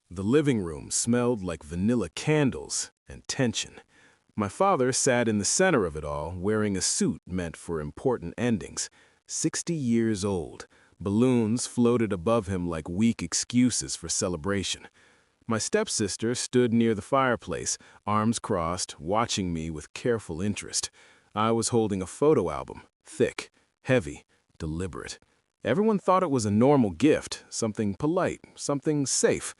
The living room smelled like vanilla candles and tension. My father sat in the center of it all, wearing a suit meant for important endings. 60 years old. Balloons floated above him like weak excuses for celebration. My stepsister stood near the fireplace, arms crossed, watching me with careful interest. I was holding a photo album, thick, heavy, deliberate. Everyone thought it was a normal gift, something polite, something safe.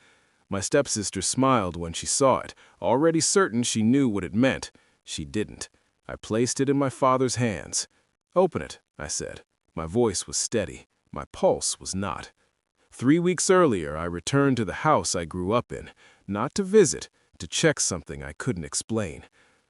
My stepsister smiled when she saw it, already certain she knew what it meant. She didn't. I placed it in my father's hands. "Open it," I said. My voice was steady. My pulse was not. 3 weeks earlier, I returned to the house I grew up in, not to visit, to check something I couldn't explain.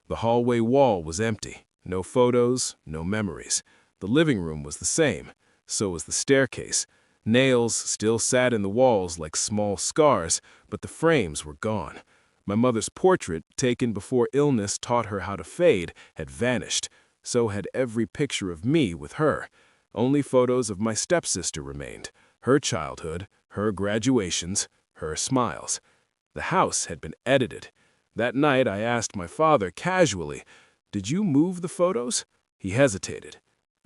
The hallway wall was empty. No photos, no memories. The living room was the same. So was the staircase. Nails still sat in the walls like small scars, but the frames were gone. My mother's portrait, taken before illness taught her how to fade, had vanished. So had every picture of me with her. Only photos of my stepsister remained. Her childhood, her graduations, her smiles. The house had been edited. That night I asked my father casually, "Did you move the photos?" He hesitated.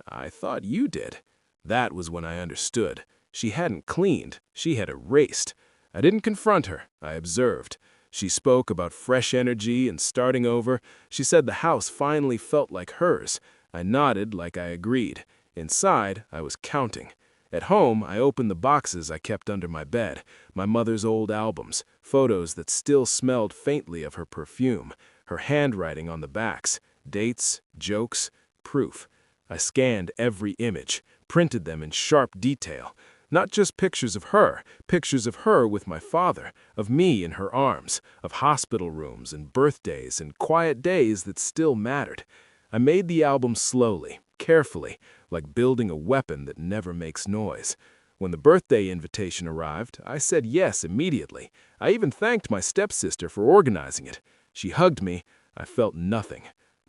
"I thought you did." That was when I understood. She hadn't cleaned, she had erased. I didn't confront her, I observed. She spoke about fresh energy and starting over. She said the house finally felt like hers. I nodded like I agreed. Inside, I was counting. At home, I opened the boxes I kept under my bed, my mother's old albums, photos that still smelled faintly of her perfume, her handwriting on the backs, dates, jokes, proof. I scanned every image, printed them in sharp detail. Not just pictures of her with my father, of me in her arms, of hospital rooms and birthdays and quiet days that still mattered. I made the album slowly, carefully, like building a weapon that never makes noise. When the birthday invitation arrived, I said yes immediately. I even thanked my stepsister for organizing it. She hugged me. I felt nothing.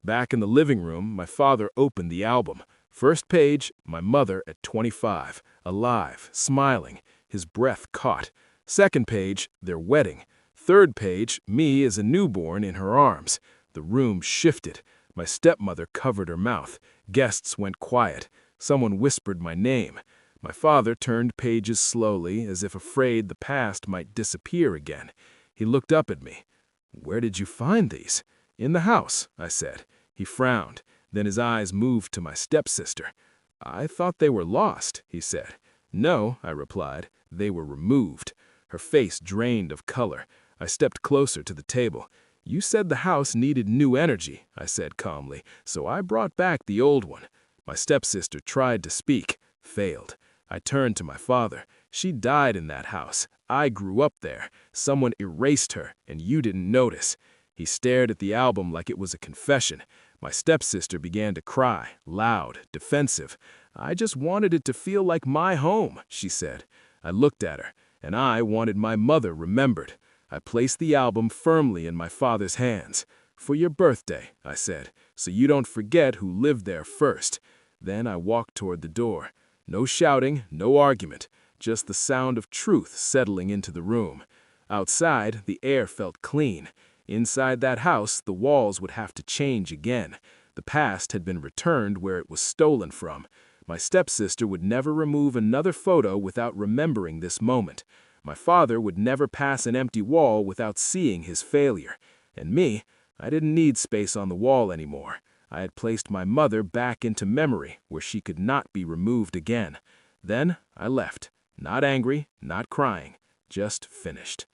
Back in the living room, my father opened the album. First page, my mother at 25, alive, smiling, his breath caught. Second page, their wedding. Third page, me as a newborn in her arms. The room shifted. My stepmother covered her mouth. Guests went quiet. Someone whispered my name. My father turned pages slowly, as if afraid the past might disappear again. He looked up at me. "Where did you find these?" "In the house," I said. He frowned. Then his eyes moved to my stepsister. "I thought they were lost," he said. "No," I replied. "They were removed." Her face drained of color. I stepped closer to the table. "You said the house needed new energy," I said calmly, "so I brought back the old one." My stepsister tried to speak, failed. I turned to my father. "She died in that house. I grew up there. Someone erased her, and you didn't notice." He stared at the album like it was a confession. My stepsister began to cry, loud, defensive. "I just wanted it to feel like my home," she said. I looked at her, and I wanted my mother remembered. I placed the album firmly in my father's hands. "For your birthday," I said, "so you don't forget who lived there first." Then I walked toward the door. No shouting, no argument, just the sound of truth settling into the room. Outside, the air felt clean. Inside that house, the walls would have to change again. The past had been returned where it was stolen from. My stepsister would never remove another photo without remembering this moment. My father would never pass an empty wall without seeing his failure. And me, I didn't need space on the wall anymore. I had placed my mother back into memory where she could not be removed again. Then I left, not angry, not crying, just finished.